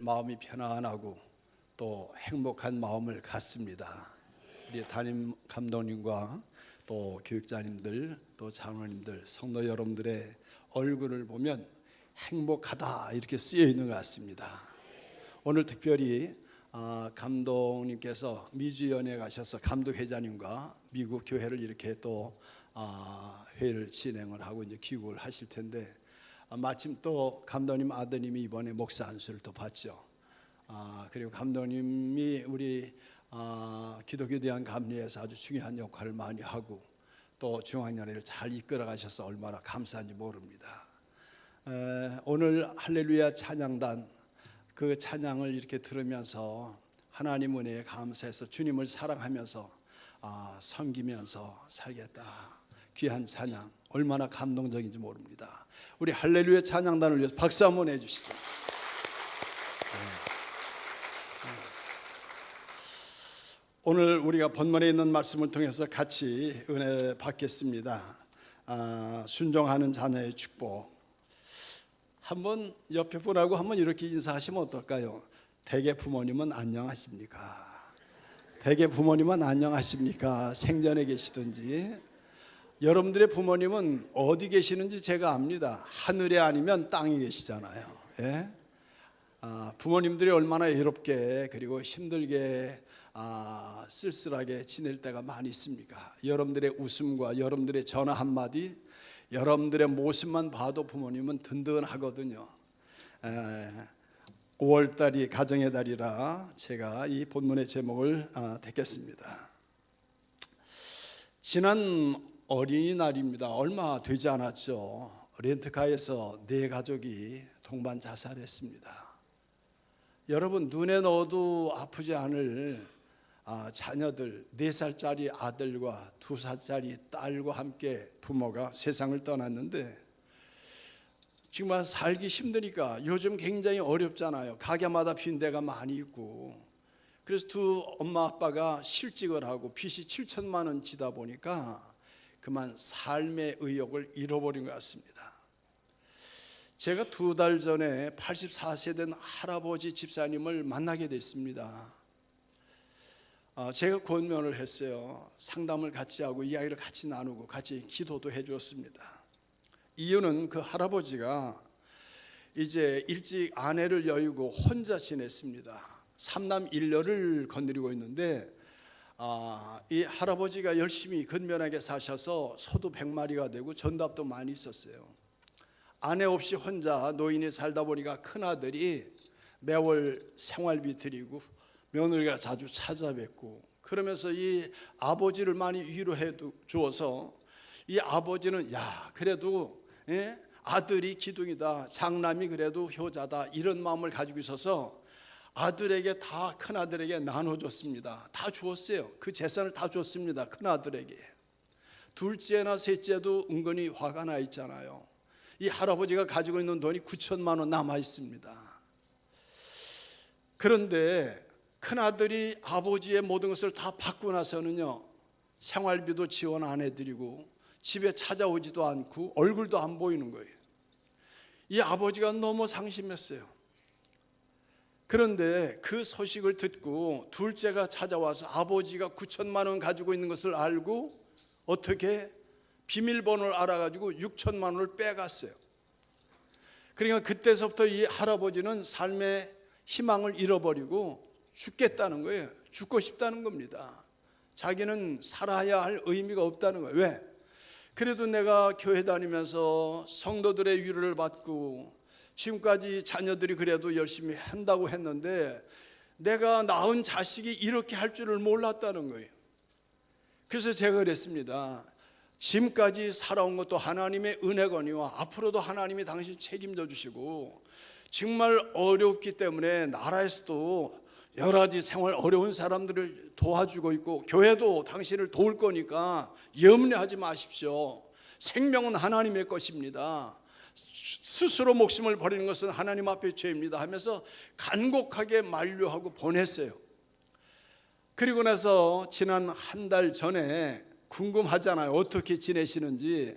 마음이 편안하고 또 행복한 마음을 갖습니다. 우리 담임 감독님과 또 교육자님들 또 장로님들 성도 여러분들의 얼굴을 보면 행복하다 이렇게 쓰여 있는 것 같습니다. 오늘 특별히 감독님께서 미주연에 가셔서 감독회장님과 미국 교회를 이렇게 또 회의를 진행을 하고 이제 귀국을 하실 텐데 마침 또 감독님 아드님이 이번에 목사 안수를 또 받죠. 그리고 감독님이 우리 기독교에 대한 감리에서 아주 중요한 역할을 많이 하고 또 중앙연회를 잘 이끌어 가셔서 얼마나 감사한지 모릅니다. 오늘 할렐루야 찬양단 그 찬양을 이렇게 들으면서 하나님 은혜에 감사해서 주님을 사랑하면서 섬기면서 살겠다. 귀한 찬양 얼마나 감동적인지 모릅니다. 우리 할렐루야 찬양단을 위해서 박수 한번 해주시죠. 오늘 우리가 본문에 있는 말씀을 통해서 같이 은혜 받겠습니다. 순종하는 자녀의 축복. 한번 옆에 분하고 한번 이렇게 인사하시면 어떨까요? 대개 부모님은 안녕하십니까? 대개 부모님은 안녕하십니까? 생전에 계시든지. 여러분들의 부모님은 어디 계시는지 제가 압니다. 하늘에 아니면 땅에 계시잖아요. 예? 부모님들이 얼마나 외롭게 그리고 힘들게 쓸쓸하게 지낼 때가 많이 있습니까? 여러분들의 웃음과 여러분들의 전화 한마디, 여러분들의 모습만 봐도 부모님은 든든하거든요. 5월달이 가정의 달이라 제가 이 본문의 제목을 택했습니다. 지난 어린이날입니다. 얼마 되지 않았죠. 렌트카에서 4가족이 동반 자살했습니다. 여러분 눈에 넣어도 아프지 않을 자녀들 4살짜리 아들과 2살짜리 딸과 함께 부모가 세상을 떠났는데 정말 살기 힘드니까 요즘 굉장히 어렵잖아요. 가게마다 빈 데가 많이 있고 그래서 두 엄마 아빠가 실직을 하고 빚이 7천만 원 지다 보니까 그만 삶의 의욕을 잃어버린 것 같습니다. 제가 2달 전에 84세 된 할아버지 집사님을 만나게 됐습니다. 제가 권면을 했어요. 상담을 같이 하고 이야기를 같이 나누고 같이 기도도 해 주었습니다. 이유는 그 할아버지가 이제 일찍 아내를 여의고 혼자 지냈습니다. 3남 1녀를 거느리고 있는데 이 할아버지가 열심히 근면하게 사셔서 소도 100마리가 되고 전답도 많이 있었어요. 아내 없이 혼자 노인이 살다 보니까 큰아들이 매월 생활비 드리고 며느리가 자주 찾아뵙고 그러면서 이 아버지를 많이 위로해 주어서 이 아버지는 그래도 아들이 기둥이다, 장남이 그래도 효자다 이런 마음을 가지고 있어서 아들에게 다 큰아들에게 나눠줬습니다. 다 주었어요. 그 재산을 다 줬습니다. 큰아들에게. 둘째나 셋째도 은근히 화가 나 있잖아요. 이 할아버지가 가지고 있는 돈이 9천만 원 남아 있습니다. 그런데 큰아들이 아버지의 모든 것을 다 받고 나서는요 생활비도 지원 안 해드리고 집에 찾아오지도 않고 얼굴도 안 보이는 거예요. 이 아버지가 너무 상심했어요. 그런데 그 소식을 듣고 둘째가 찾아와서 아버지가 9천만 원 가지고 있는 것을 알고 어떻게 비밀번호를 알아가지고 6천만 원을 빼갔어요. 그러니까 그때서부터 이 할아버지는 삶의 희망을 잃어버리고 죽겠다는 거예요. 죽고 싶다는 겁니다. 자기는 살아야 할 의미가 없다는 거예요. 왜? 그래도 내가 교회 다니면서 성도들의 위로를 받고 지금까지 자녀들이 그래도 열심히 한다고 했는데 내가 낳은 자식이 이렇게 할 줄을 몰랐다는 거예요. 그래서 제가 그랬습니다. 지금까지 살아온 것도 하나님의 은혜거니와 앞으로도 하나님이 당신 책임져 주시고 정말 어렵기 때문에 나라에서도 여러 가지 생활 어려운 사람들을 도와주고 있고 교회도 당신을 도울 거니까 염려하지 마십시오. 생명은 하나님의 것입니다. 스스로 목숨을 버리는 것은 하나님 앞에 죄입니다 하면서 간곡하게 만류하고 보냈어요. 그리고 나서 지난 한 달 전에 궁금하잖아요. 어떻게 지내시는지.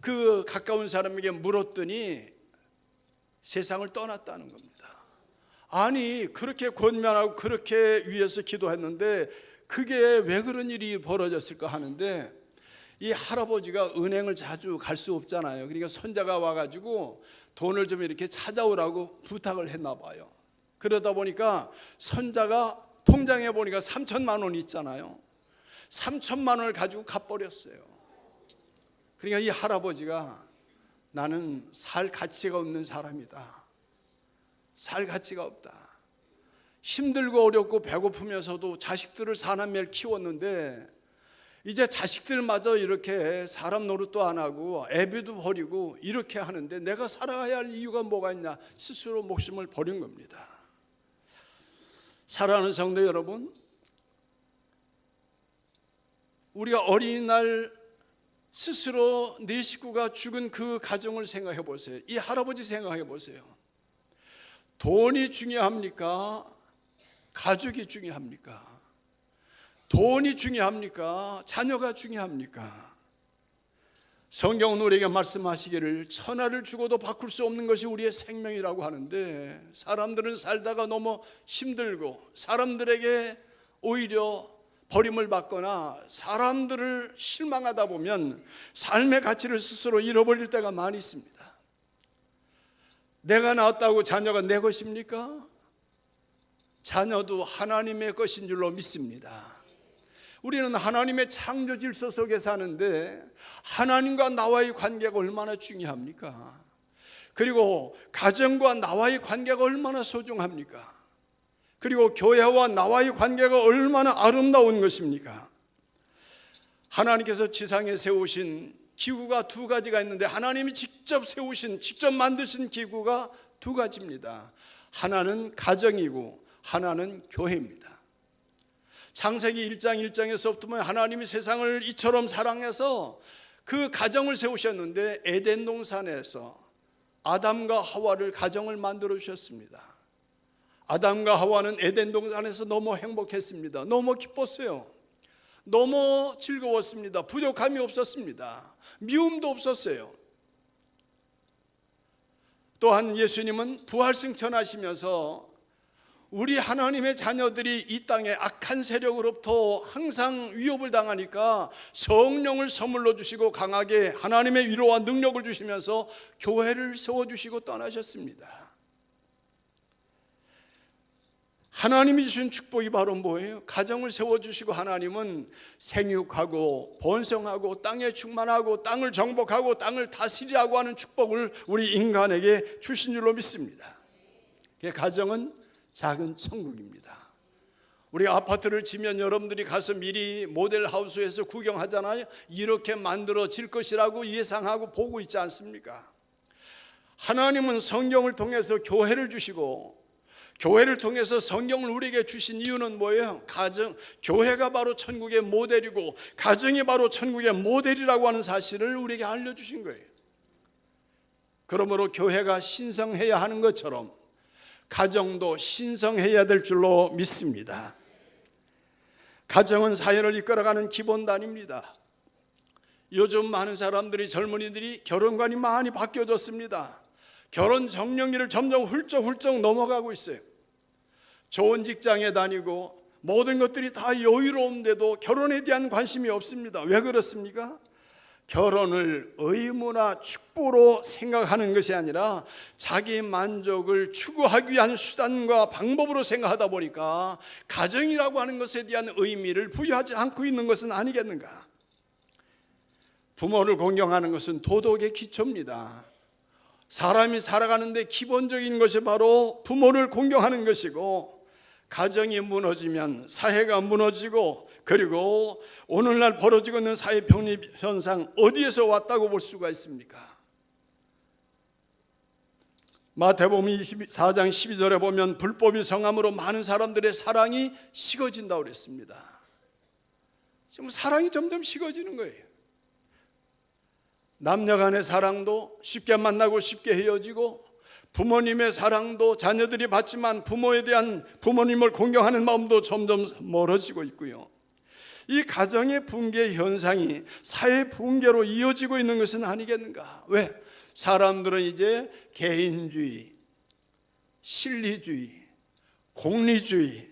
그 가까운 사람에게 물었더니 세상을 떠났다는 겁니다. 아니 그렇게 권면하고 그렇게 위해서 기도했는데 그게 왜 그런 일이 벌어졌을까 하는데, 이 할아버지가 은행을 자주 갈 수 없잖아요. 그러니까 손자가 와가지고 돈을 좀 이렇게 찾아오라고 부탁을 했나 봐요. 그러다 보니까 손자가 통장에 보니까 3천만 원 있잖아요. 3천만 원을 가지고 가버렸어요. 그러니까 이 할아버지가 나는 살 가치가 없는 사람이다. 살 가치가 없다. 힘들고 어렵고 배고프면서도 자식들을 사남매를 키웠는데 이제 자식들마저 이렇게 사람 노릇도 안 하고 애비도 버리고 이렇게 하는데 내가 살아가야 할 이유가 뭐가 있냐, 스스로 목숨을 버린 겁니다. 사랑하는 성도 여러분, 우리가 어린이날 스스로 네 식구가 죽은 그 가정을 생각해 보세요. 이 할아버지 생각해 보세요. 돈이 중요합니까? 가족이 중요합니까? 돈이 중요합니까? 자녀가 중요합니까? 성경은 우리에게 말씀하시기를 천하를 주고도 바꿀 수 없는 것이 우리의 생명이라고 하는데, 사람들은 살다가 너무 힘들고 사람들에게 오히려 버림을 받거나 사람들을 실망하다 보면 삶의 가치를 스스로 잃어버릴 때가 많이 있습니다. 내가 낳았다고 자녀가 내 것입니까? 자녀도 하나님의 것인 줄로 믿습니다. 우리는 하나님의 창조 질서 속에 사는데 하나님과 나와의 관계가 얼마나 중요합니까? 그리고 가정과 나와의 관계가 얼마나 소중합니까? 그리고 교회와 나와의 관계가 얼마나 아름다운 것입니까? 하나님께서 지상에 세우신 기구가 두 가지가 있는데, 하나님이 직접 세우신, 직접 만드신 기구가 두 가지입니다. 하나는 가정이고 하나는 교회입니다. 창세기 1장 1장에서부터 보면 하나님이 세상을 이처럼 사랑해서 그 가정을 세우셨는데, 에덴 동산에서 아담과 하와를 가정을 만들어 주셨습니다. 아담과 하와는 에덴 동산에서 너무 행복했습니다. 너무 기뻤어요. 너무 즐거웠습니다. 부족함이 없었습니다. 미움도 없었어요. 또한 예수님은 부활승천하시면서 우리 하나님의 자녀들이 이 땅의 악한 세력으로부터 항상 위협을 당하니까 성령을 선물로 주시고 강하게 하나님의 위로와 능력을 주시면서 교회를 세워주시고 떠나셨습니다. 하나님이 주신 축복이 바로 뭐예요? 가정을 세워주시고 하나님은 생육하고 번성하고 땅에 충만하고 땅을 정복하고 땅을 다스리라고 하는 축복을 우리 인간에게 주신 줄로 믿습니다. 가정은 작은 천국입니다. 우리가 아파트를 지면 여러분들이 가서 미리 모델하우스에서 구경하잖아요. 이렇게 만들어질 것이라고 예상하고 보고 있지 않습니까? 하나님은 성경을 통해서 교회를 주시고, 교회를 통해서 성경을 우리에게 주신 이유는 뭐예요? 가정, 교회가 바로 천국의 모델이고 가정이 바로 천국의 모델이라고 하는 사실을 우리에게 알려주신 거예요. 그러므로 교회가 신성해야 하는 것처럼 가정도 신성해야 될 줄로 믿습니다. 가정은 사회를 이끌어가는 기본단입니다. 요즘 많은 사람들이, 젊은이들이 결혼관이 많이 바뀌어졌습니다. 결혼 정령기를 점점 훌쩍훌쩍 넘어가고 있어요. 좋은 직장에 다니고 모든 것들이 다 여유로운데도 결혼에 대한 관심이 없습니다. 왜 그렇습니까? 결혼을 의무나 축복으로 생각하는 것이 아니라 자기 만족을 추구하기 위한 수단과 방법으로 생각하다 보니까 가정이라고 하는 것에 대한 의미를 부여하지 않고 있는 것은 아니겠는가? 부모를 공경하는 것은 도덕의 기초입니다. 사람이 살아가는데 기본적인 것이 바로 부모를 공경하는 것이고, 가정이 무너지면 사회가 무너지고, 그리고 오늘날 벌어지고 있는 사회 병립 현상 어디에서 왔다고 볼 수가 있습니까? 마태복음 24장 12절에 보면 불법이 성함으로 많은 사람들의 사랑이 식어진다고 그랬습니다. 지금 사랑이 점점 식어지는 거예요. 남녀 간의 사랑도 쉽게 만나고 쉽게 헤어지고, 부모님의 사랑도 자녀들이 받지만 부모에 대한, 부모님을 공경하는 마음도 점점 멀어지고 있고요. 이 가정의 붕괴 현상이 사회 붕괴로 이어지고 있는 것은 아니겠는가? 왜? 사람들은 이제 개인주의, 실리주의, 공리주의,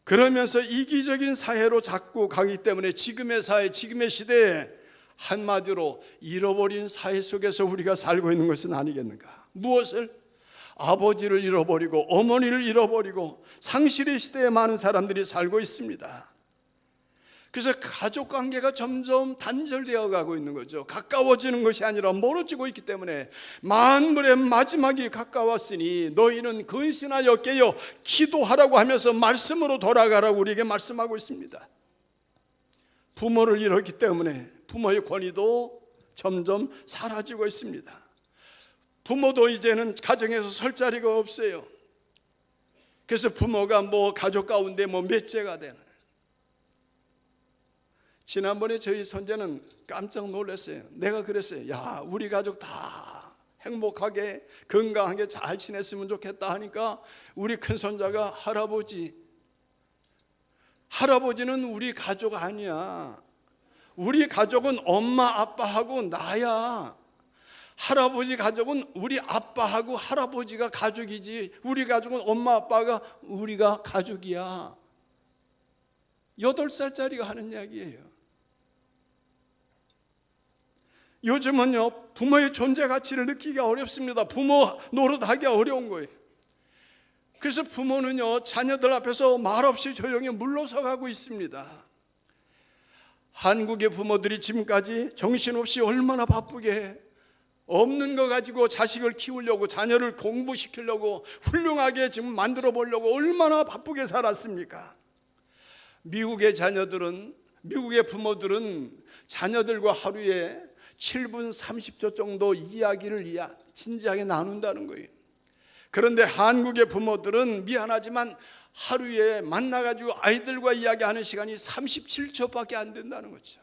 그러면서 이기적인 사회로 자꾸 가기 때문에 지금의 사회, 지금의 시대에 한마디로 잃어버린 사회 속에서 우리가 살고 있는 것은 아니겠는가? 무엇을? 아버지를 잃어버리고 어머니를 잃어버리고 상실의 시대에 많은 사람들이 살고 있습니다. 그래서 가족관계가 점점 단절되어 가고 있는 거죠. 가까워지는 것이 아니라 멀어지고 있기 때문에 만물의 마지막이 가까웠으니 너희는 근신하여 깨어 기도하라고 하면서 말씀으로 돌아가라고 우리에게 말씀하고 있습니다. 부모를 잃었기 때문에 부모의 권위도 점점 사라지고 있습니다. 부모도 이제는 가정에서 설 자리가 없어요. 그래서 부모가 가족 가운데 몇째가 되는. 지난번에 저희 손자는 깜짝 놀랐어요. 내가 그랬어요. 야, 우리 가족 다 행복하게 건강하게 잘 지냈으면 좋겠다 하니까 우리 큰손자가 할아버지는 우리 가족 아니야. 우리 가족은 엄마 아빠하고 나야. 할아버지 가족은 우리 아빠하고 할아버지가 가족이지 우리 가족은 엄마 아빠가 우리가 가족이야. 8살짜리가 하는 이야기예요. 요즘은요, 부모의 존재 가치를 느끼기가 어렵습니다. 부모 노릇하기가 어려운 거예요. 그래서 부모는요, 자녀들 앞에서 말없이 조용히 물러서 가고 있습니다. 한국의 부모들이 지금까지 정신없이 얼마나 바쁘게 없는 거 가지고 자식을 키우려고, 자녀를 공부시키려고, 훌륭하게 지금 만들어 보려고 얼마나 바쁘게 살았습니까? 미국의 부모들은 자녀들과 하루에 7분 30초 정도 이야기를 진지하게 나눈다는 거예요. 그런데 한국의 부모들은 미안하지만 하루에 만나가지고 아이들과 이야기하는 시간이 37초밖에 안 된다는 거죠.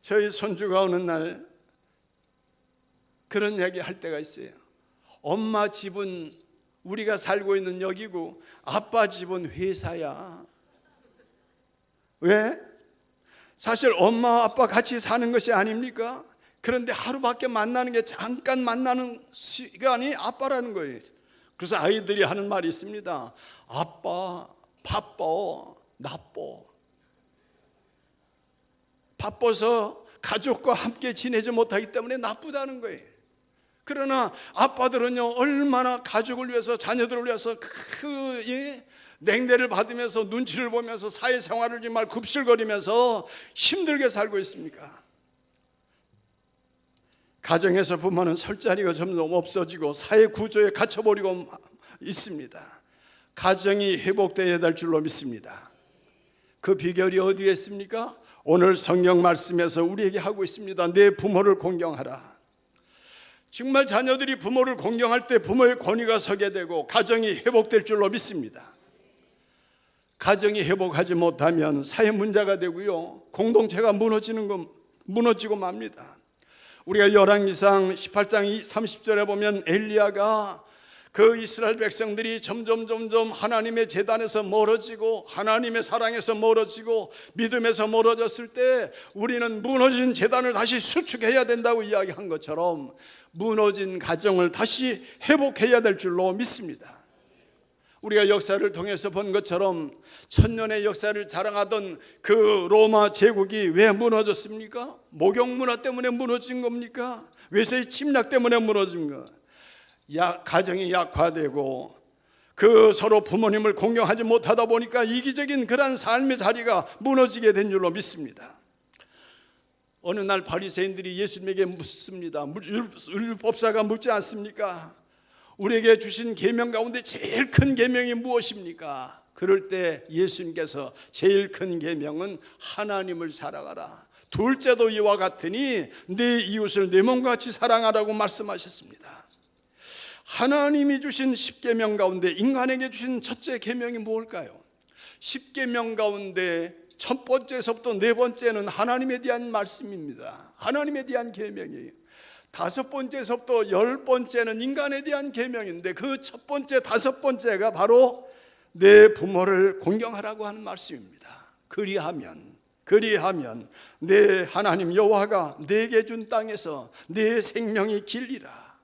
저희 손주가 어느 날 그런 이야기 할 때가 있어요. 엄마 집은 우리가 살고 있는 여기고 아빠 집은 회사야. 왜? 사실 엄마 아빠 같이 사는 것이 아닙니까? 그런데 하루밖에 만나는 게 잠깐 만나는 시간이 아빠라는 거예요. 그래서 아이들이 하는 말이 있습니다. 아빠 바빠, 나빠. 바빠서 가족과 함께 지내지 못하기 때문에 나쁘다는 거예요. 그러나 아빠들은요, 얼마나 가족을 위해서, 자녀들을 위해서 냉대를 받으면서 눈치를 보면서 사회생활을 정말 급실거리면서 힘들게 살고 있습니까? 가정에서 부모는 설 자리가 점점 없어지고 사회 구조에 갇혀버리고 있습니다. 가정이 회복되어야 될 줄로 믿습니다. 그 비결이 어디에 있습니까? 오늘 성경 말씀에서 우리에게 하고 있습니다. 내 부모를 공경하라. 정말 자녀들이 부모를 공경할 때 부모의 권위가 서게 되고 가정이 회복될 줄로 믿습니다. 가정이 회복하지 못하면 사회 문제가 되고요, 공동체가 무너지고 맙니다. 우리가 열왕기상 18장 30절에 보면 엘리야가 그 이스라엘 백성들이 점점 하나님의 제단에서 멀어지고 하나님의 사랑에서 멀어지고 믿음에서 멀어졌을 때 우리는 무너진 제단을 다시 수축해야 된다고 이야기한 것처럼 무너진 가정을 다시 회복해야 될 줄로 믿습니다. 우리가 역사를 통해서 본 것처럼 천년의 역사를 자랑하던 그 로마 제국이 왜 무너졌습니까? 목욕문화 때문에 무너진 겁니까? 외세의 침략 때문에 무너진 거. 가정이 약화되고 그 서로 부모님을 공경하지 못하다 보니까 이기적인 그런 삶의 자리가 무너지게 된 줄로 믿습니다. 어느 날 바리새인들이 예수님에게 묻습니다. 율법사가 묻지 않습니까? 우리에게 주신 계명 가운데 제일 큰 계명이 무엇입니까? 그럴 때 예수님께서 제일 큰 계명은 하나님을 사랑하라, 둘째도 이와 같으니 네 이웃을 내 몸과 같이 사랑하라고 말씀하셨습니다. 하나님이 주신 10계명 가운데 인간에게 주신 첫째 계명이 무엇일까요? 10계명 가운데 첫 번째에서부터 네 번째는 하나님에 대한 말씀입니다. 하나님에 대한 계명이에요. 5번째에서부터 10번째는 인간에 대한 계명인데 그 첫 번째, 5번째가 바로 내 부모를 공경하라고 하는 말씀입니다. 그리하면 내 하나님 여호와가 내게 준 땅에서 내 생명이 길리라.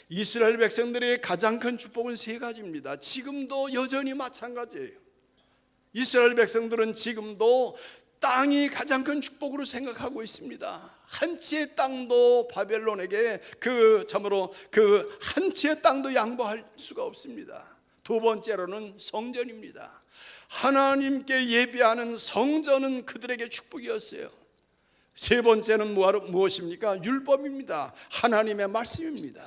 이스라엘 백성들의 가장 큰 축복은 세 가지입니다. 지금도 여전히 마찬가지예요. 이스라엘 백성들은 지금도 땅이 가장 큰 축복으로 생각하고 있습니다. 한 채의 땅도 바벨론에게 참으로 한 채의 땅도 양보할 수가 없습니다. 두 번째로는 성전입니다. 하나님께 예배하는 성전은 그들에게 축복이었어요. 세 번째는 무엇입니까? 율법입니다. 하나님의 말씀입니다.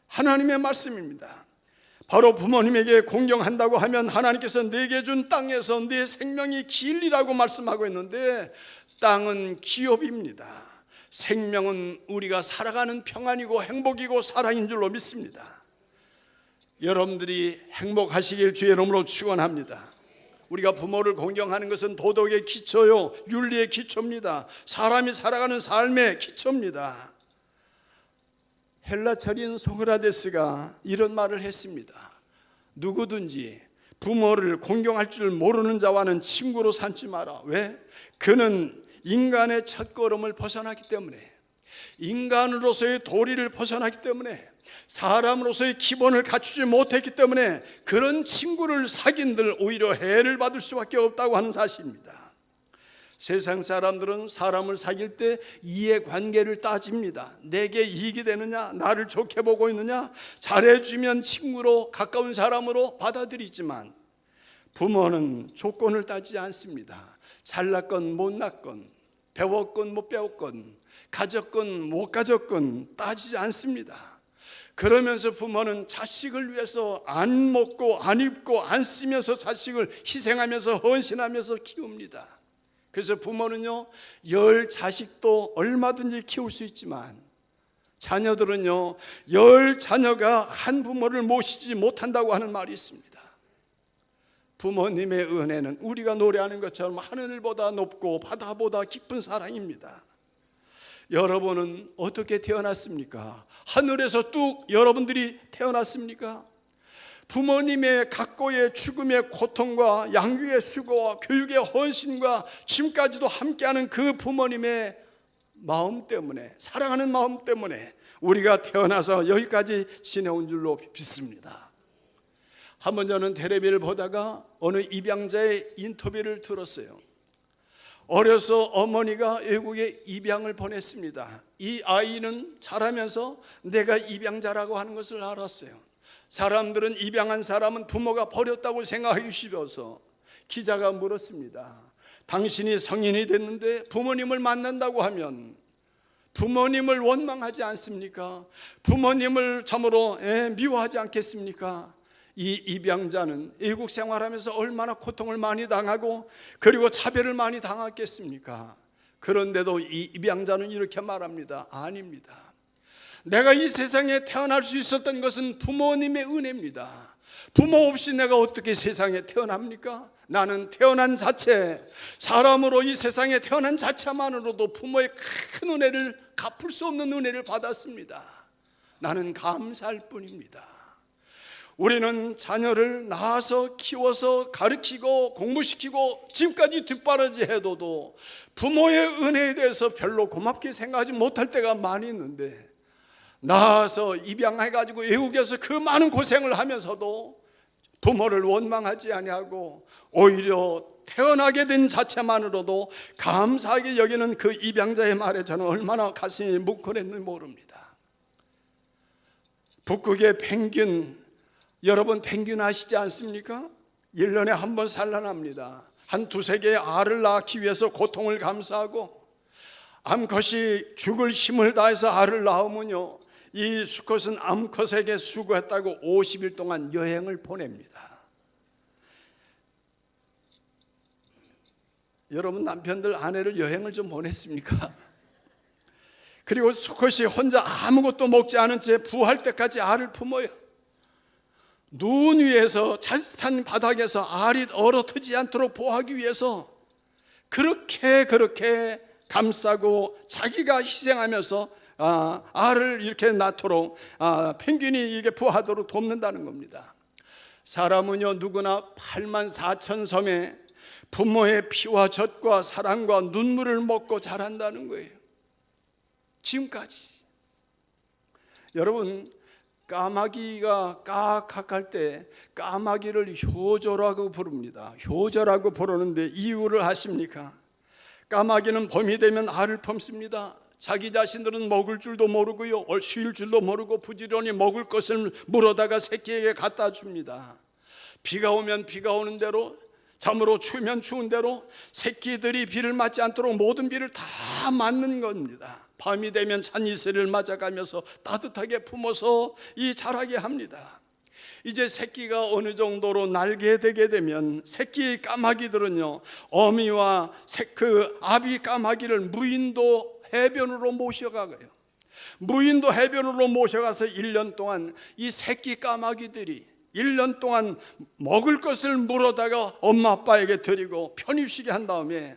하나님의 말씀입니다. 바로 부모님에게 공경한다고 하면 하나님께서 내게 준 땅에서 내 생명이 길리라고 말씀하고 있는데, 땅은 기업입니다. 생명은 우리가 살아가는 평안이고 행복이고 사랑인 줄로 믿습니다. 여러분들이 행복하시길 주의 이름으로 축원합니다. 우리가 부모를 공경하는 것은 도덕의 기초요, 윤리의 기초입니다. 사람이 살아가는 삶의 기초입니다. 헬라 철인 소크라테스가 이런 말을 했습니다. 누구든지 부모를 공경할 줄 모르는 자와는 친구로 삼지 마라. 왜? 그는 인간의 첫걸음을 벗어나기 때문에, 인간으로서의 도리를 벗어나기 때문에, 사람으로서의 기본을 갖추지 못했기 때문에 그런 친구를 사귄들 오히려 해를 받을 수밖에 없다고 하는 사실입니다. 세상 사람들은 사람을 사귈 때 이해관계를 따집니다. 내게 이익이 되느냐, 나를 좋게 보고 있느냐, 잘해주면 친구로 가까운 사람으로 받아들이지만 부모는 조건을 따지지 않습니다. 잘났건 못났건, 배웠건 못 배웠건, 가졌건 못 가졌건 따지지 않습니다. 그러면서 부모는 자식을 위해서 안 먹고 안 입고 안 쓰면서 자식을 희생하면서 헌신하면서 키웁니다. 그래서 부모는요, 10자식도 얼마든지 키울 수 있지만 자녀들은요, 10자녀가 한 부모를 모시지 못한다고 하는 말이 있습니다. 부모님의 은혜는 우리가 노래하는 것처럼 하늘보다 높고 바다보다 깊은 사랑입니다. 여러분은 어떻게 태어났습니까? 하늘에서 뚝 여러분들이 태어났습니까? 부모님의 각고의 죽음의 고통과 양육의 수고와 교육의 헌신과 지금까지도 함께하는 그 부모님의 마음 때문에, 사랑하는 마음 때문에 우리가 태어나서 여기까지 지내온 줄로 믿습니다. 한번 저는 텔레비를 보다가 어느 입양자의 인터뷰를 들었어요. 어려서 어머니가 외국에 입양을 보냈습니다. 이 아이는 자라면서 내가 입양자라고 하는 것을 알았어요. 사람들은 입양한 사람은 부모가 버렸다고 생각하기 쉬워서 기자가 물었습니다. 당신이 성인이 됐는데 부모님을 만난다고 하면 부모님을 원망하지 않습니까? 부모님을 참으로 미워하지 않겠습니까? 이 입양자는 외국 생활하면서 얼마나 고통을 많이 당하고 그리고 차별을 많이 당했겠습니까? 그런데도 이 입양자는 이렇게 말합니다. 아닙니다. 내가 이 세상에 태어날 수 있었던 것은 부모님의 은혜입니다. 부모 없이 내가 어떻게 세상에 태어납니까? 나는 태어난 자체, 사람으로 이 세상에 태어난 자체만으로도 부모의 큰 은혜를, 갚을 수 없는 은혜를 받았습니다. 나는 감사할 뿐입니다. 우리는 자녀를 낳아서 키워서 가르치고 공부시키고 지금까지 뒷바라지 해도 부모의 은혜에 대해서 별로 고맙게 생각하지 못할 때가 많이 있는데, 낳아서 입양해가지고 외국에서 그 많은 고생을 하면서도 부모를 원망하지 아니하고 오히려 태어나게 된 자체만으로도 감사하게 여기는 그 입양자의 말에 저는 얼마나 가슴이 뭉클했는지 모릅니다. 북극의 펭귄, 여러분 펭귄 아시지 않습니까? 1년에 한 번 산란합니다. 한 두세 개의 알을 낳기 위해서 고통을 감수하고, 암컷이 죽을 힘을 다해서 알을 낳으면요, 이 수컷은 암컷에게 수고했다고 50일 동안 여행을 보냅니다. 여러분 남편들 아내를 여행을 좀 보냈습니까? 그리고 수컷이 혼자 아무것도 먹지 않은 채 부할 때까지 알을 품어요. 눈 위에서 자칫한 바닥에서 알이 얼어트지 않도록 보호하기 위해서 그렇게 감싸고 자기가 희생하면서 알을 이렇게 낳도록 펭귄이 이게 부화하도록 돕는다는 겁니다. 사람은요 누구나 84,000섬에 부모의 피와 젖과 사랑과 눈물을 먹고 자란다는 거예요. 지금까지 여러분, 까마귀가 까악할 때 까마귀를 효조라고 부릅니다. 효조라고 부르는데 이유를 아십니까? 까마귀는 봄이 되면 알을 품습니다. 자기 자신들은 먹을 줄도 모르고요, 쉴 줄도 모르고 부지런히 먹을 것을 물어다가 새끼에게 갖다 줍니다. 비가 오면 비가 오는 대로, 잠으로 추우면 추운 대로 새끼들이 비를 맞지 않도록 모든 비를 다 맞는 겁니다. 밤이 되면 찬이슬을 맞아가면서 따뜻하게 품어서 자라게 합니다. 이제 새끼가 어느 정도로 날게 되게 되면 새끼 까마귀들은요, 어미와 그 아비 까마귀를 무인도 해변으로 모셔가요. 무인도 해변으로 모셔가서 1년 동안 이 새끼 까마귀들이 1년 동안 먹을 것을 물어다가 엄마 아빠에게 드리고 편히 쉬게 한 다음에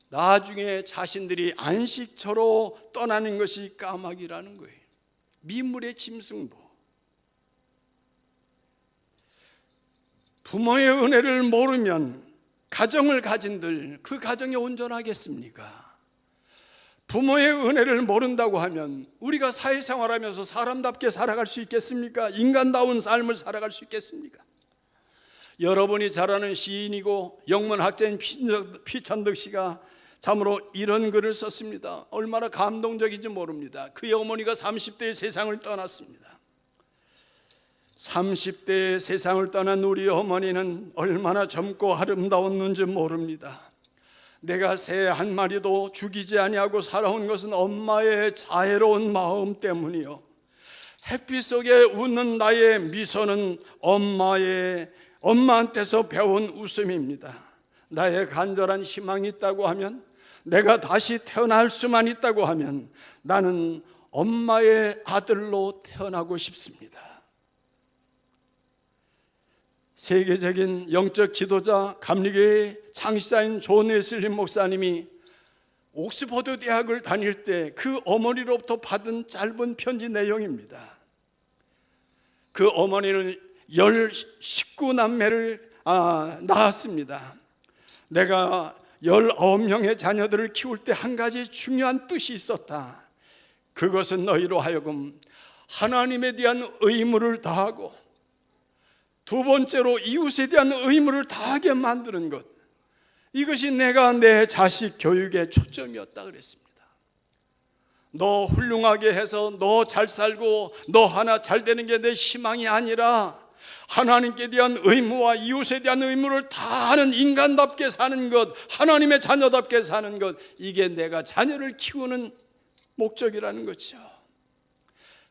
나중에 자신들이 안식처로 떠나는 것이 까마귀라는 거예요. 미물의 짐승도. 부모의 은혜를 모르면 가정을 가진들 그 가정이 온전하겠습니까? 부모의 은혜를 모른다고 하면 우리가 사회생활하면서 사람답게 살아갈 수 있겠습니까? 인간다운 삶을 살아갈 수 있겠습니까? 여러분이 잘 아는 시인이고 영문학자인 피천득 씨가 참으로 이런 글을 썼습니다. 얼마나 감동적인지 모릅니다. 그의 어머니가 30대에 세상을 떠났습니다. 30대에 세상을 떠난 우리 어머니는 얼마나 젊고 아름다웠는지 모릅니다. 내가 새 한 마리도 죽이지 아니하고 살아온 것은 엄마의 자애로운 마음 때문이요, 햇빛 속에 웃는 나의 미소는 엄마한테서 배운 웃음입니다. 나의 간절한 희망이 있다고 하면, 내가 다시 태어날 수만 있다고 하면 나는 엄마의 아들로 태어나고 싶습니다. 세계적인 영적 지도자 감리교의 창시자인 존 웨슬리 목사님이 옥스퍼드 대학을 다닐 때 그 어머니로부터 받은 짧은 편지 내용입니다. 그 어머니는 19남매를 낳았습니다. 내가 19명의 자녀들을 키울 때 한 가지 중요한 뜻이 있었다. 그것은 너희로 하여금 하나님에 대한 의무를 다하고, 두 번째로 이웃에 대한 의무를 다하게 만드는 것, 이것이 내가 내 자식 교육의 초점이었다 그랬습니다. 너 훌륭하게 해서 너 잘 살고 너 하나 잘 되는 게 내 희망이 아니라 하나님께 대한 의무와 이웃에 대한 의무를 다하는 인간답게 사는 것, 하나님의 자녀답게 사는 것, 이게 내가 자녀를 키우는 목적이라는 거죠.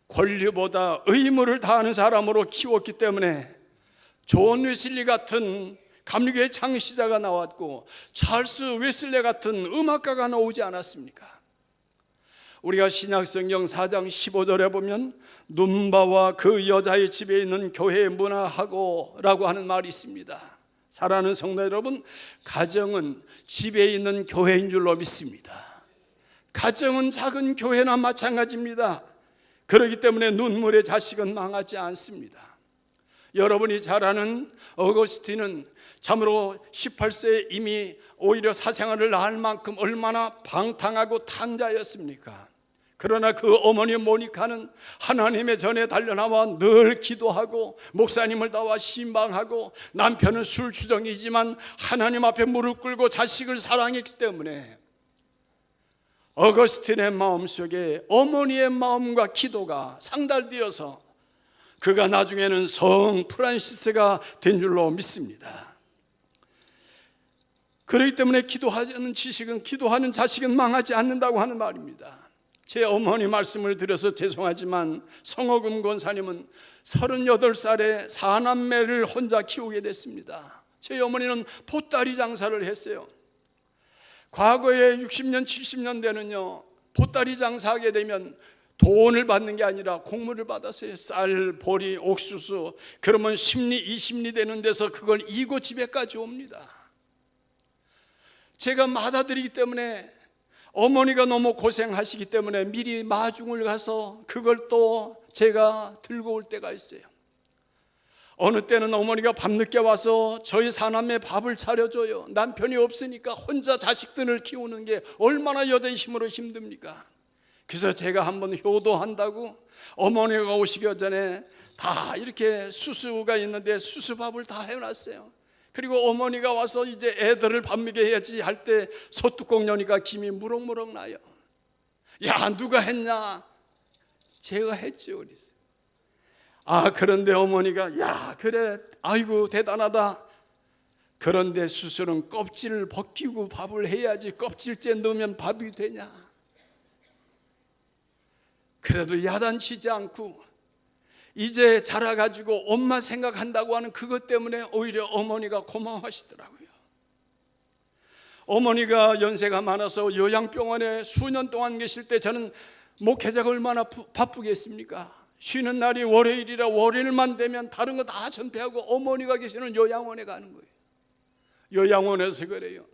권리보다 의무를 다하는 사람으로 키웠기 때문에 존 웨슬리 같은 감리교의 창시자가 나왔고 찰스 웨슬리 같은 음악가가 나오지 않았습니까? 우리가 신약성경 4장 15절에 보면 눈바와 그 여자의 집에 있는 교회의 문화하고 라고 하는 말이 있습니다. 사랑하는 성도 여러분, 가정은 집에 있는 교회인 줄로 믿습니다. 가정은 작은 교회나 마찬가지입니다. 그렇기 때문에 눈물의 자식은 망하지 않습니다. 여러분이 잘 아는 어거스틴은 참으로 18세에 이미 오히려 사생활을 낳을 만큼 얼마나 방탕하고 탕자였습니까? 그러나 그 어머니 모니카는 하나님의 전에 달려나와 늘 기도하고 목사님을 나와 신방하고, 남편은 술주정이지만 하나님 앞에 무릎 꿇고 자식을 사랑했기 때문에 어거스틴의 마음속에 어머니의 마음과 기도가 상달되어서 그가 나중에는 성 프란시스가 된 줄로 믿습니다. 그렇기 때문에 기도하는 자식은 망하지 않는다고 하는 말입니다. 제 어머니 말씀을 드려서 죄송하지만 성호금 권사님은 38살에 4남매를 혼자 키우게 됐습니다. 제 어머니는 보따리 장사를 했어요. 과거에 60년 70년대는요, 보따리 장사하게 되면 돈을 받는 게 아니라 곡물을 받았어요. 쌀, 보리, 옥수수. 그러면 10리, 20리 되는 데서 그걸 이고 집에까지 옵니다. 제가 맡아드리기 때문에, 어머니가 너무 고생하시기 때문에 미리 마중을 가서 그걸 또 제가 들고 올 때가 있어요. 어느 때는 어머니가 밤늦게 와서 저희 사남매 밥을 차려줘요. 남편이 없으니까 혼자 자식들을 키우는 게 얼마나 여자의 힘으로 힘듭니까? 그래서 제가 한번 효도한다고 어머니가 오시기 전에 다 이렇게 수수가 있는데 수수밥을 다 해놨어요. 그리고 어머니가 와서 이제 애들을 밥 먹여야지 할 때 소뚜껑 여니까 김이 무럭무럭 나요. 야, 누가 했냐? 제가 했죠. 그랬어요. 그런데 어머니가 야, 그래, 아이고 대단하다. 그런데 수수는 껍질을 벗기고 밥을 해야지 껍질째 넣으면 밥이 되냐? 그래도 야단치지 않고 이제 자라가지고 엄마 생각한다고 하는 그것 때문에 오히려 어머니가 고마워하시더라고요. 어머니가 연세가 많아서 요양병원에 수년 동안 계실 때 저는 목회자가 얼마나 바쁘겠습니까? 쉬는 날이 월요일이라 월요일만 되면 다른 거 다 전폐하고 어머니가 계시는 요양원에 가는 거예요. 요양원에서 그래요.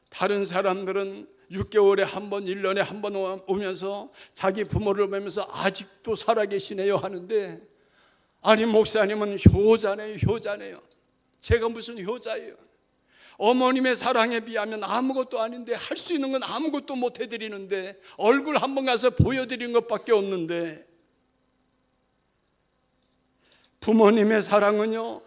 다른 사람들은 6개월에 한 번, 1년에 한 번 오면서 자기 부모를 보면서 아직도 살아계시네요 하는데, 아니 목사님은 효자네요. 제가 무슨 효자예요? 어머님의 사랑에 비하면 아무것도 아닌데, 할 수 있는 건 아무것도 못 해드리는데, 얼굴 한번 가서 보여드리는 것밖에 없는데, 부모님의 사랑은요,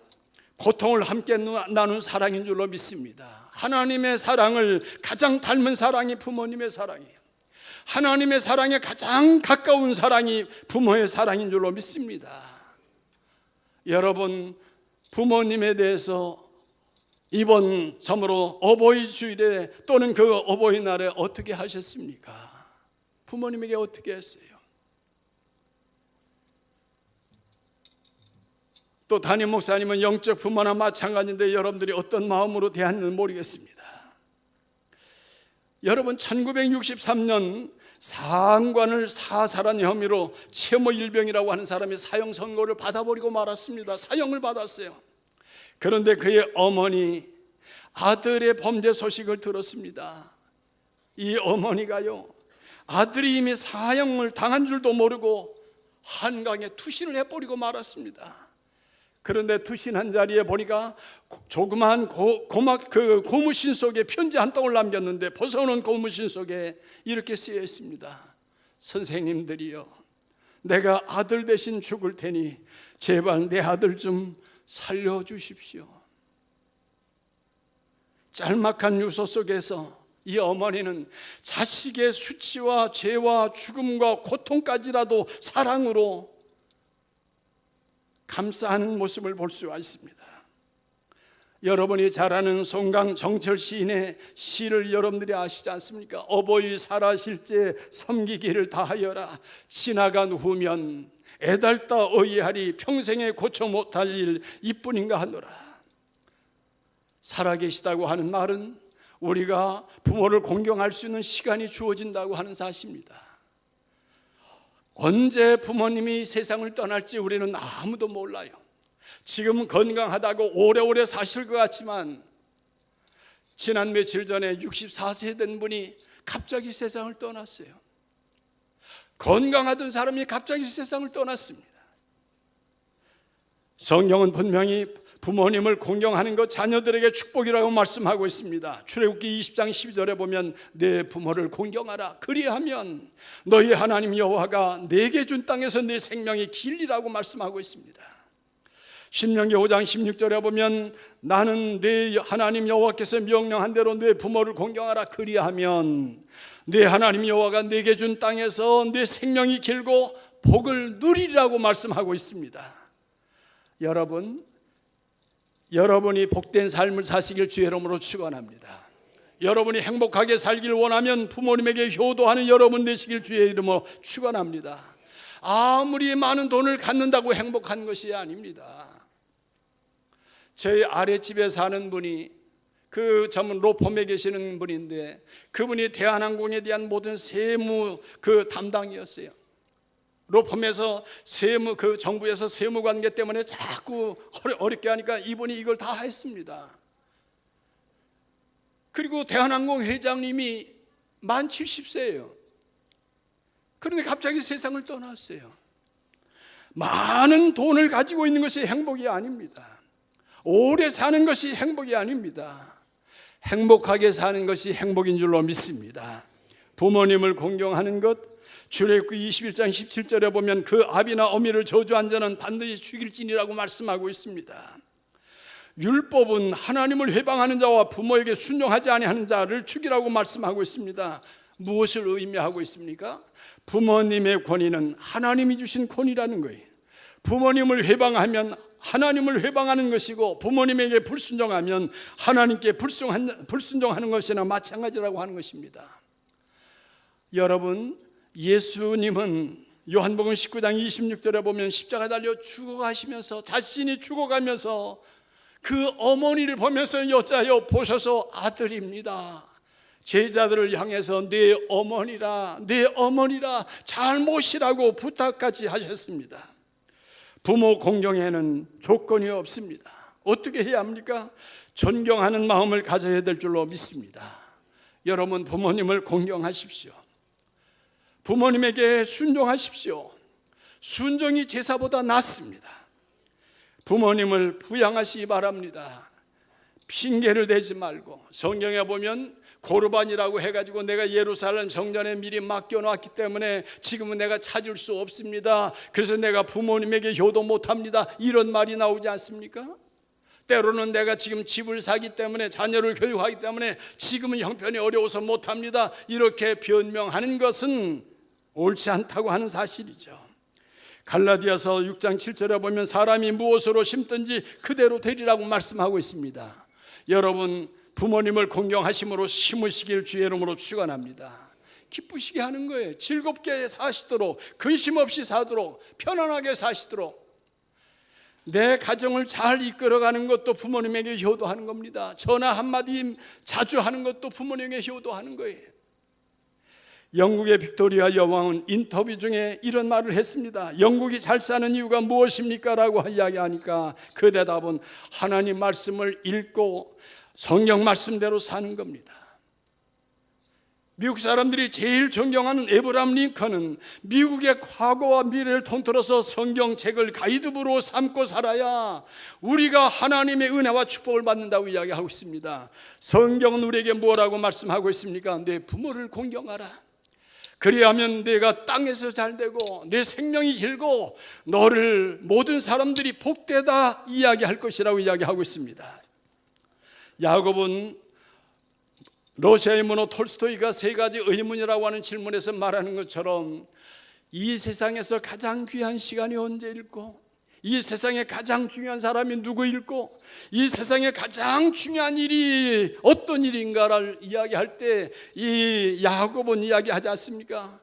고통을 함께 나눈 사랑인 줄로 믿습니다. 하나님의 사랑을 가장 닮은 사랑이 부모님의 사랑이에요. 하나님의 사랑에 가장 가까운 사랑이 부모의 사랑인 줄로 믿습니다. 여러분, 부모님에 대해서 이번 참으로 어버이 주일에 또는 그 어버이날에 어떻게 하셨습니까? 부모님에게 어떻게 했어요? 또 담임 목사님은 영적 부모나 마찬가지인데 여러분들이 어떤 마음으로 대했는지 모르겠습니다. 여러분, 1963년 사항관을 사살한 혐의로 최모 일병이라고 하는 사람이 사형 선고를 받아버리고 말았습니다. 사형을 받았어요. 그런데 그의 어머니, 아들의 범죄 소식을 들었습니다. 이 어머니가요, 아들이 이미 사형을 당한 줄도 모르고 한강에 투신을 해버리고 말았습니다. 그런데 투신한 자리에 보니까 조그마한 고무신 속에 편지 한 통을 남겼는데, 벗어놓은 고무신 속에 이렇게 쓰여 있습니다. 선생님들이여, 내가 아들 대신 죽을 테니 제발 내 아들 좀 살려주십시오. 짤막한 유서 속에서 이 어머니는 자식의 수치와 죄와 죽음과 고통까지라도 사랑으로 감싸는 모습을 볼 수가 있습니다. 여러분이 잘 아는 송강 정철 시인의 시를 여러분들이 아시지 않습니까? 어버이 살아실제 섬기기를 다하여라. 지나간 후면 애달다 어이하리. 평생에 고쳐 못할 일 이뿐인가 하노라. 살아계시다고 하는 말은 우리가 부모를 공경할 수 있는 시간이 주어진다고 하는 사실입니다. 언제 부모님이 세상을 떠날지 우리는 아무도 몰라요. 지금 건강하다고 오래오래 사실 것 같지만, 지난 며칠 전에 64세 된 분이 갑자기 세상을 떠났어요. 건강하던 사람이 갑자기 세상을 떠났습니다. 성경은 분명히 부모님을 공경하는 것 자녀들에게 축복이라고 말씀하고 있습니다. 출애굽기 20장 12절에 보면 내 부모를 공경하라. 그리하면 너희 하나님 여호와가 내게 준 땅에서 내 생명이 길리라고 말씀하고 있습니다. 신명기 5장 16절에 보면 나는 내 하나님 여호와께서 명령한 대로 내 부모를 공경하라. 그리하면 내 하나님 여호와가 내게 준 땅에서 내 생명이 길고 복을 누리리라고 말씀하고 있습니다. 여러분이 복된 삶을 사시길 주의 이름으로 축원합니다. 여러분이 행복하게 살길 원하면 부모님에게 효도하는 여러분 되시길 주의 이름으로 축원합니다. 아무리 많은 돈을 갖는다고 행복한 것이 아닙니다. 저희 아랫집에 사는 분이 그 전문 로펌에 계시는 분인데, 그분이 대한항공에 대한 모든 세무 담당이었어요. 로펌에서 정부에서 세무 관계 때문에 자꾸 어렵게 하니까 이분이 이걸 다 했습니다. 그리고 대한항공 회장님이 만 70세예요. 그런데 갑자기 세상을 떠났어요. 많은 돈을 가지고 있는 것이 행복이 아닙니다. 오래 사는 것이 행복이 아닙니다. 행복하게 사는 것이 행복인 줄로 믿습니다. 부모님을 공경하는 것, 출애굽기 21장 17절에 보면 그 아비나 어미를 저주한 자는 반드시 죽일지니라고 말씀하고 있습니다. 율법은 하나님을 회방하는 자와 부모에게 순종하지 아니하는 자를 죽이라고 말씀하고 있습니다. 무엇을 의미하고 있습니까? 부모님의 권위는 하나님이 주신 권위라는 거예요. 부모님을 회방하면 하나님을 회방하는 것이고, 부모님에게 불순종하면 하나님께 불순종하는 것이나 마찬가지라고 하는 것입니다. 여러분, 예수님은 요한복음 19장 26절에 보면 십자가 달려 죽어가시면서, 자신이 죽어가면서 그 어머니를 보면서 여자여 보셔서 아들입니다, 제자들을 향해서 내 어머니라 잘 모시라고 부탁까지 하셨습니다. 부모 공경에는 조건이 없습니다. 어떻게 해야 합니까? 존경하는 마음을 가져야 될 줄로 믿습니다. 여러분, 부모님을 공경하십시오. 부모님에게 순종하십시오. 순종이 제사보다 낫습니다. 부모님을 부양하시기 바랍니다. 핑계를 대지 말고, 성경에 보면 고르반이라고 해가지고 내가 예루살렘 성전에 미리 맡겨놨기 때문에 지금은 내가 찾을 수 없습니다, 그래서 내가 부모님에게 효도 못합니다, 이런 말이 나오지 않습니까? 때로는 내가 지금 집을 사기 때문에, 자녀를 교육하기 때문에 지금은 형편이 어려워서 못합니다, 이렇게 변명하는 것은 옳지 않다고 하는 사실이죠. 갈라디아서 6장 7절에 보면 사람이 무엇으로 심든지 그대로 되리라고 말씀하고 있습니다. 여러분, 부모님을 공경하심으로 심으시길 주의 이름으로 축원합니다. 기쁘시게 하는 거예요. 즐겁게 사시도록, 근심 없이 사도록, 편안하게 사시도록. 내 가정을 잘 이끌어가는 것도 부모님에게 효도하는 겁니다. 전화 한마디 자주 하는 것도 부모님에게 효도하는 거예요. 영국의 빅토리아 여왕은 인터뷰 중에 이런 말을 했습니다. 영국이 잘 사는 이유가 무엇입니까? 라고 이야기하니까 그 대답은 하나님 말씀을 읽고 성경 말씀대로 사는 겁니다. 미국 사람들이 제일 존경하는 에브라함 링컨은 미국의 과거와 미래를 통틀어서 성경책을 가이드북으로 삼고 살아야 우리가 하나님의 은혜와 축복을 받는다고 이야기하고 있습니다. 성경은 우리에게 뭐라고 말씀하고 있습니까? 내 부모를 공경하라. 그리하면 내가 땅에서 잘되고 내 생명이 길고 너를 모든 사람들이 복되다 이야기할 것이라고 이야기하고 있습니다. 야곱은 러시아의 문호 톨스토이가 세 가지 의문이라고 하는 질문에서 말하는 것처럼 이 세상에서 가장 귀한 시간이 언제일고, 이 세상에 가장 중요한 사람이 누구일고, 이 세상에 가장 중요한 일이 어떤 일인가를 이야기할 때 이 야곱은 이야기하지 않습니까?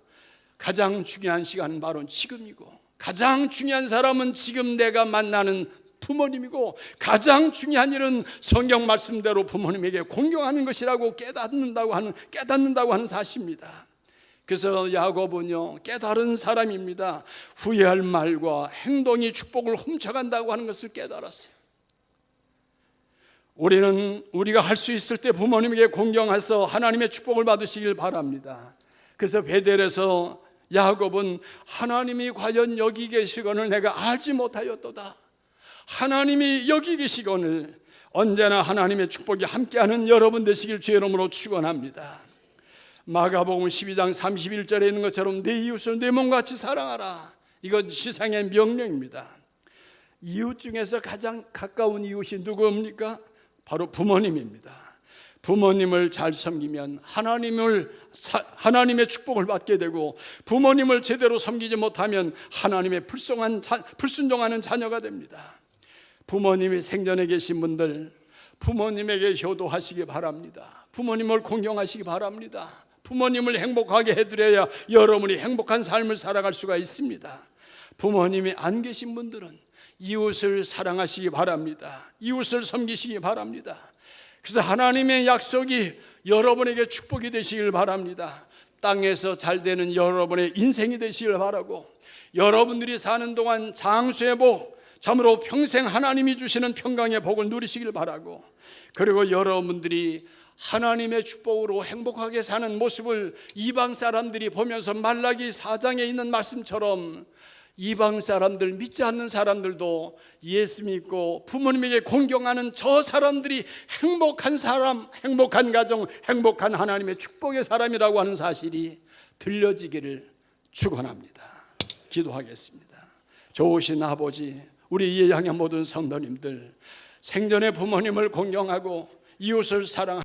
가장 중요한 시간은 바로 지금이고, 가장 중요한 사람은 지금 내가 만나는 부모님이고, 가장 중요한 일은 성경 말씀대로 부모님에게 공경하는 것이라고 깨닫는다고 하는 사실입니다. 그래서 야곱은요, 깨달은 사람입니다. 후회할 말과 행동이 축복을 훔쳐간다고 하는 것을 깨달았어요. 우리가 할 수 있을 때 부모님에게 공경해서 하나님의 축복을 받으시길 바랍니다. 그래서 베델에서 야곱은 하나님이 과연 여기 계시거늘 내가 알지 못하였도다. 하나님이 여기 계시거늘 언제나 하나님의 축복이 함께하는 여러분 되시길 주의 이름으로 축원합니다. 마가복음 12장 31절에 있는 것처럼 내 이웃을 내 몸같이 사랑하라. 이건 시상의 명령입니다. 이웃 중에서 가장 가까운 이웃이 누구입니까? 바로 부모님입니다. 부모님을 잘 섬기면 하나님의 축복을 받게 되고, 부모님을 제대로 섬기지 못하면 하나님의 불순종하는 자녀가 됩니다. 부모님이 생전에 계신 분들, 부모님에게 효도하시기 바랍니다. 부모님을 공경하시기 바랍니다. 부모님을 행복하게 해드려야 여러분이 행복한 삶을 살아갈 수가 있습니다. 부모님이 안 계신 분들은 이웃을 사랑하시기 바랍니다. 이웃을 섬기시기 바랍니다. 그래서 하나님의 약속이 여러분에게 축복이 되시길 바랍니다. 땅에서 잘 되는 여러분의 인생이 되시길 바라고, 여러분들이 사는 동안 장수의 복, 참으로 평생 하나님이 주시는 평강의 복을 누리시길 바라고, 그리고 여러분들이 하나님의 축복으로 행복하게 사는 모습을 이방 사람들이 보면서 말라기 4장에 있는 말씀처럼 이방 사람들, 믿지 않는 사람들도 예수 믿고 부모님에게 공경하는 저 사람들이 행복한 사람, 행복한 가정, 행복한 하나님의 축복의 사람이라고 하는 사실이 들려지기를 축원합니다. 기도하겠습니다. 좋으신 아버지, 우리 예양의 모든 성도님들 생전에 부모님을 공경하고 이웃을 사랑하는